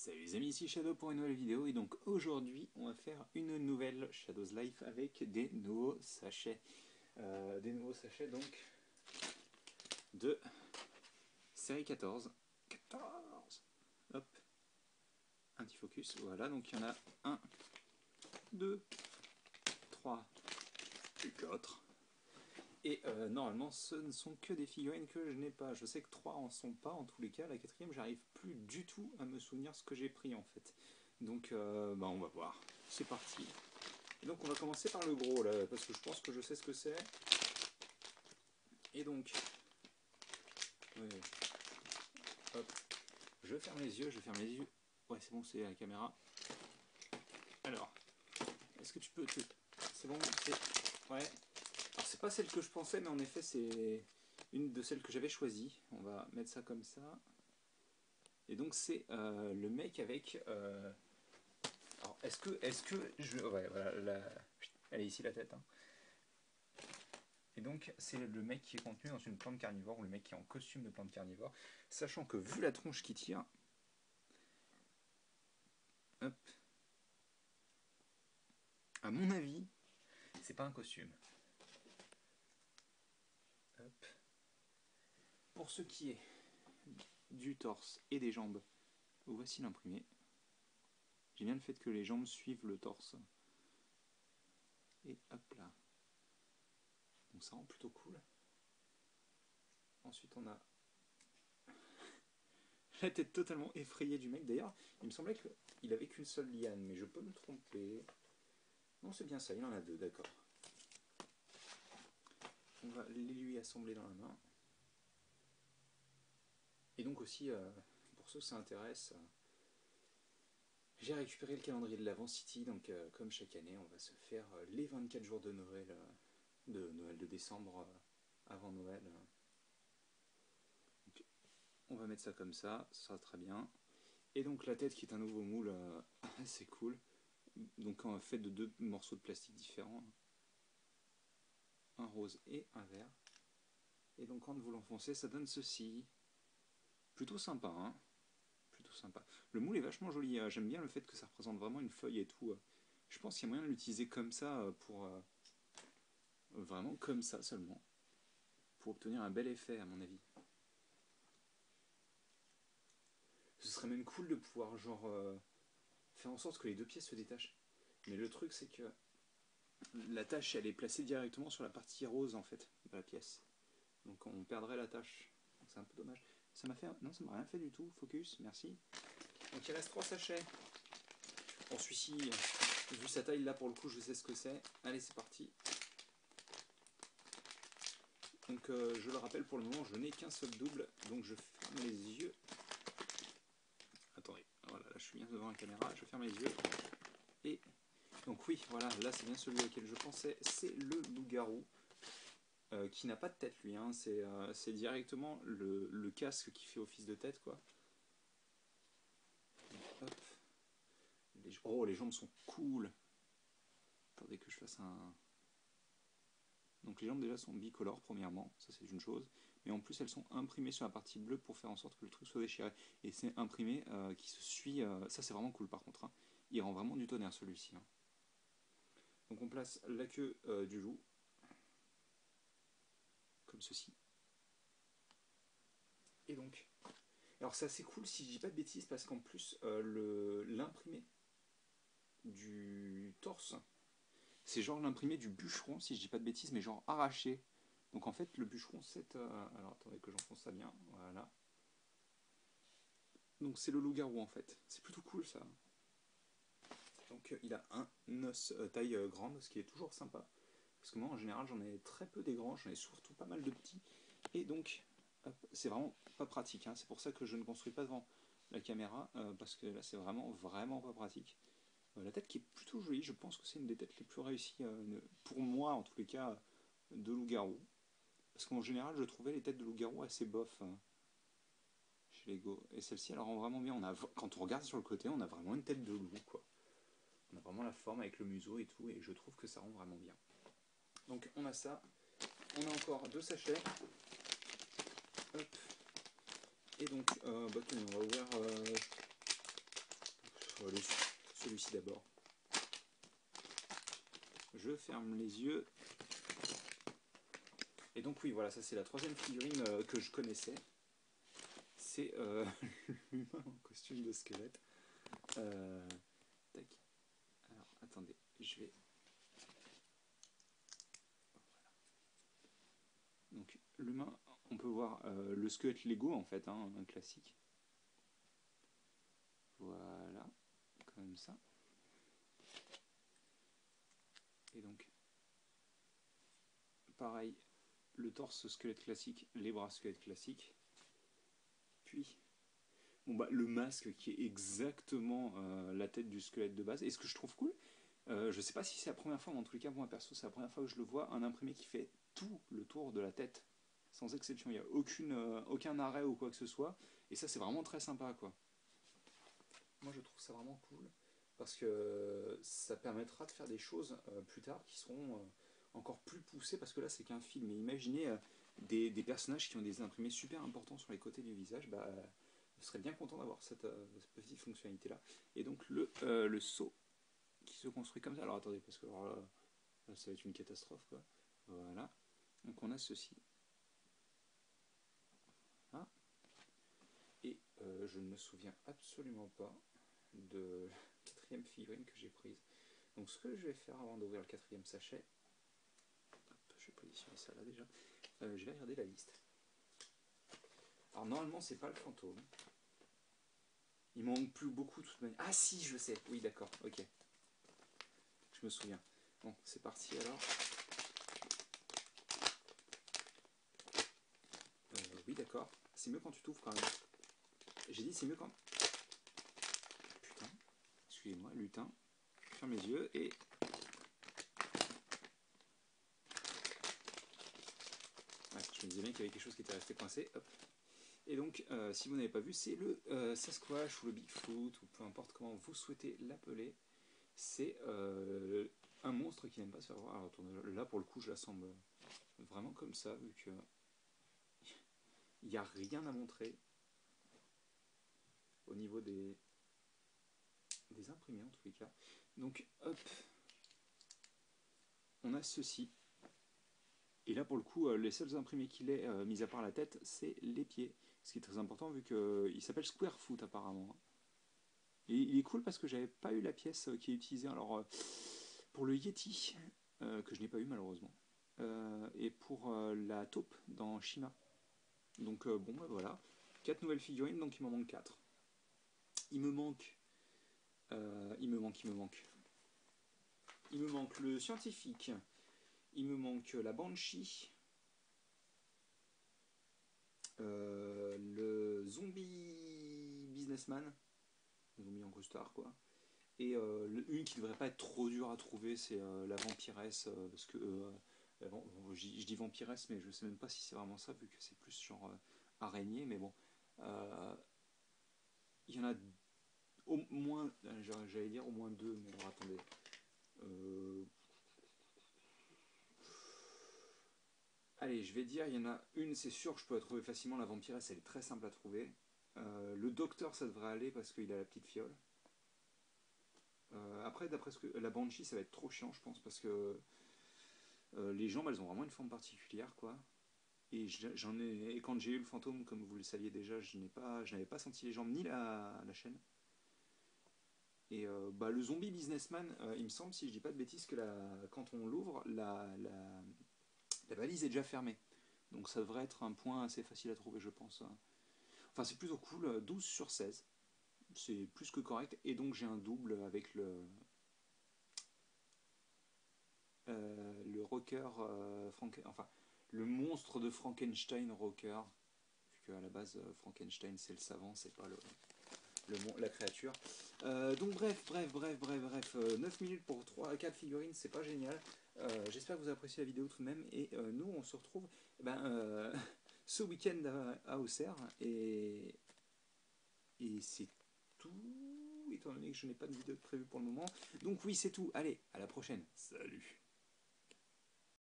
Salut les amis, ici Shadow pour une nouvelle vidéo et donc aujourd'hui on va faire une nouvelle Shadow's Life avec des nouveaux sachets. Donc de série 14. 14. Hop, un petit focus, voilà, donc il y en a 1, 2, 3 et 4. Et normalement ce ne sont que des figurines que je n'ai pas. Je sais que 3 en sont pas en tous les cas, la quatrième j'arrive plus du tout à me souvenir ce que j'ai pris en fait. Donc on va voir, c'est parti. Et donc on va commencer par le gros là, parce que je pense que je sais ce que c'est. Et donc, ouais, hop, je ferme les yeux, Ouais c'est bon, c'est la caméra. Alors, est-ce que tu peux te... C'est bon, c'est... Ouais. Alors c'est pas celle que je pensais, mais en effet c'est une de celles que j'avais choisies. On va mettre ça comme ça. Et donc c'est le mec avec... Alors est-ce que je... Ouais voilà, elle est ici la tête. Hein. Et donc c'est le mec qui est contenu dans une plante carnivore, ou le mec qui est en costume de plante carnivore. Sachant que vu la tronche qui tire... Hop. À mon avis, c'est pas un costume. Hop. Pour ce qui est du torse et des jambes, voici l'imprimé. J'aime bien le fait que les jambes suivent le torse. Et hop là. Donc ça rend plutôt cool. Ensuite on a la tête totalement effrayée du mec. D'ailleurs, il me semblait qu'il avait qu'une seule liane, mais je peux me tromper. Non, c'est bien ça, il en a deux, d'accord. On va les lui assembler dans la main. Et donc aussi, pour ceux que ça intéresse, j'ai récupéré le calendrier de l'Avent City, donc comme chaque année, on va se faire les 24 jours de Noël, de décembre, avant Noël. Donc, on va mettre ça comme ça sera très bien. Et donc la tête qui est un nouveau moule, c'est cool. Donc en fait de deux morceaux de plastique différents, un rose et un vert. Et donc quand vous l'enfoncez, ça donne ceci. Plutôt sympa, hein. Plutôt sympa. Le moule est vachement joli, j'aime bien le fait que ça représente vraiment une feuille et tout. Je pense qu'il y a moyen de l'utiliser comme ça, pour vraiment comme ça seulement, pour obtenir un bel effet à mon avis. Ce serait même cool de pouvoir genre faire en sorte que les deux pièces se détachent. Mais le truc c'est que la tâche elle est placée directement sur la partie rose en fait de la pièce. Donc on perdrait la tâche. C'est un peu dommage. Ça m'a fait... Non, ça m'a rien fait du tout. Focus, merci. Donc il reste 3 sachets. Bon, celui-ci, vu sa taille là pour le coup, je sais ce que c'est. Allez, c'est parti. Donc je le rappelle, pour le moment, je n'ai qu'un seul double. Donc je ferme les yeux. Attendez, voilà, là je suis bien devant la caméra. Je ferme les yeux. Et donc oui, voilà, là c'est bien celui auquel je pensais. C'est le loup-garou. Qui n'a pas de tête lui, hein. C'est directement le casque qui fait office de tête quoi. Hop. Oh, les jambes sont cool. Attendez que je fasse un... Donc les jambes déjà sont bicolores premièrement, ça c'est une chose. Mais en plus elles sont imprimées sur la partie bleue pour faire en sorte que le truc soit déchiré. Et c'est imprimé qui se suit... ça c'est vraiment cool par contre. Hein. Il rend vraiment du tonnerre celui-ci. Hein. Donc on place la queue du loup. Comme ceci. Et donc... Alors c'est assez cool si je dis pas de bêtises parce qu'en plus l'imprimé du torse, c'est genre l'imprimé du bûcheron si je dis pas de bêtises, mais genre arraché. Donc en fait le bûcheron c'est... alors attendez que j'enfonce ça bien, voilà. Donc c'est le loup-garou en fait. C'est plutôt cool ça. Donc il a un os taille grande, ce qui est toujours sympa. Parce que moi en général j'en ai très peu des grands, j'en ai surtout pas mal de petits. Et donc c'est vraiment pas pratique. Hein. C'est pour ça que je ne construis pas devant la caméra, parce que là c'est vraiment pas pratique. La tête qui est plutôt jolie, je pense que c'est une des têtes les plus réussies, pour moi en tous les cas, de loup-garou. Parce qu'en général je trouvais les têtes de loup-garou assez bof. Hein, chez Lego. Et celle-ci elle rend vraiment bien. Quand on regarde sur le côté, on a vraiment une tête de loup quoi. On a vraiment la forme avec le museau et tout, et je trouve que ça rend vraiment bien. Donc on a ça. On a encore 2 sachets. Hop. Et donc, on va ouvrir celui-ci d'abord. Je ferme les yeux. Et donc oui, voilà, ça c'est la troisième figurine que je connaissais. C'est l'humain en costume de squelette. Tac. Alors, attendez, je vais... Voilà. Donc l'humain, on peut voir le squelette Lego en fait, hein, un classique. Voilà, comme ça. Et donc, pareil, le torse squelette classique, les bras squelette classique. Puis, bon bah, le masque qui est exactement la tête du squelette de base. Et ce que je trouve cool, je sais pas si c'est la première fois, mais en tout cas, moi perso, c'est la première fois que je le vois, un imprimé qui fait tout le tour de la tête. Sans exception, il n'y a aucun arrêt ou quoi que ce soit. Et ça, c'est vraiment très sympa, quoi. Moi, je trouve ça vraiment cool. Parce que ça permettra de faire des choses plus tard qui seront encore plus poussées. Parce que là, c'est qu'un film. Et imaginez des personnages qui ont des imprimés super importants sur les côtés du visage. Bah, je serais bien content d'avoir cette petite fonctionnalité-là. Et donc, le seau qui se construit comme ça. Alors, attendez, parce que alors, là, ça va être une catastrophe, quoi. Voilà. Donc, on a ceci. Voilà. Et je ne me souviens absolument pas de la quatrième figurine que j'ai prise. Donc ce que je vais faire avant d'ouvrir le quatrième sachet, hop, je vais positionner ça là déjà, je vais regarder la liste. Alors normalement c'est pas le fantôme. Il m'en manque plus beaucoup de toute manière. Ah si, je sais, oui d'accord, ok. Je me souviens. Bon, c'est parti alors. Oui d'accord, c'est mieux quand tu t'ouvres quand même. J'ai dit c'est mieux quand... Putain, excusez-moi, lutin. Je ferme les yeux et... Ouais, je me disais bien qu'il y avait quelque chose qui était resté coincé. Hop. Et donc, si vous n'avez pas vu, c'est le Sasquatch ou le Bigfoot, ou peu importe comment vous souhaitez l'appeler. C'est un monstre qui n'aime pas se faire voir. Alors, là, pour le coup, je l'assemble vraiment comme ça, vu que il n'y a rien à montrer au niveau des imprimés, en tous les cas. Donc, hop, on a ceci. Et là, pour le coup, les seuls imprimés qu'il ait, mis à part la tête, c'est les pieds. Ce qui est très important, vu qu'il s'appelle Squarefoot, apparemment. Et il est cool parce que j'avais pas eu la pièce qui est utilisée alors, pour le Yeti, que je n'ai pas eu malheureusement, et pour la taupe dans Shima. Donc bon, bah, voilà. 4 nouvelles figurines, donc il m'en manque 4. Il me manque... Il me manque le scientifique, il me manque la Banshee, le zombie businessman, le zombie en costard quoi. Et une qui devrait pas être trop dure à trouver, c'est la vampiresse, parce que je dis vampiresse, mais je sais même pas si c'est vraiment ça, vu que c'est plus genre araignée, mais bon. Il y en a au moins, j'allais dire au moins deux, mais alors attendez. Allez, je vais dire, il y en a une, c'est sûr que je peux la trouver facilement, la vampiresse, elle est très simple à trouver. Le docteur, ça devrait aller parce qu'il a la petite fiole. Après, d'après ce que la Banshee, ça va être trop chiant, je pense, parce que les jambes, elles ont vraiment une forme particulière, quoi. Et et quand j'ai eu le fantôme, comme vous le saviez déjà, je n'avais pas senti les jambes ni la chaîne. Et bah, le zombie businessman, il me semble, si je dis pas de bêtises, que quand on l'ouvre, la valise est déjà fermée. Donc ça devrait être un point assez facile à trouver, je pense. Enfin, c'est plutôt cool, 12 sur 16. C'est plus que correct. Et donc j'ai un double avec le rocker, enfin, le monstre de Frankenstein rocker. Vu qu'à la base, Frankenstein, c'est le savant, c'est pas la créature. Donc bref, 9 minutes pour 3 à 4 figurines, c'est pas génial. J'espère que vous avez apprécié la vidéo tout de même. Et nous, on se retrouve ce week-end à Auxerre. Et c'est tout, étant donné que je n'ai pas de vidéo prévue pour le moment. Donc oui, c'est tout. Allez, à la prochaine. Salut.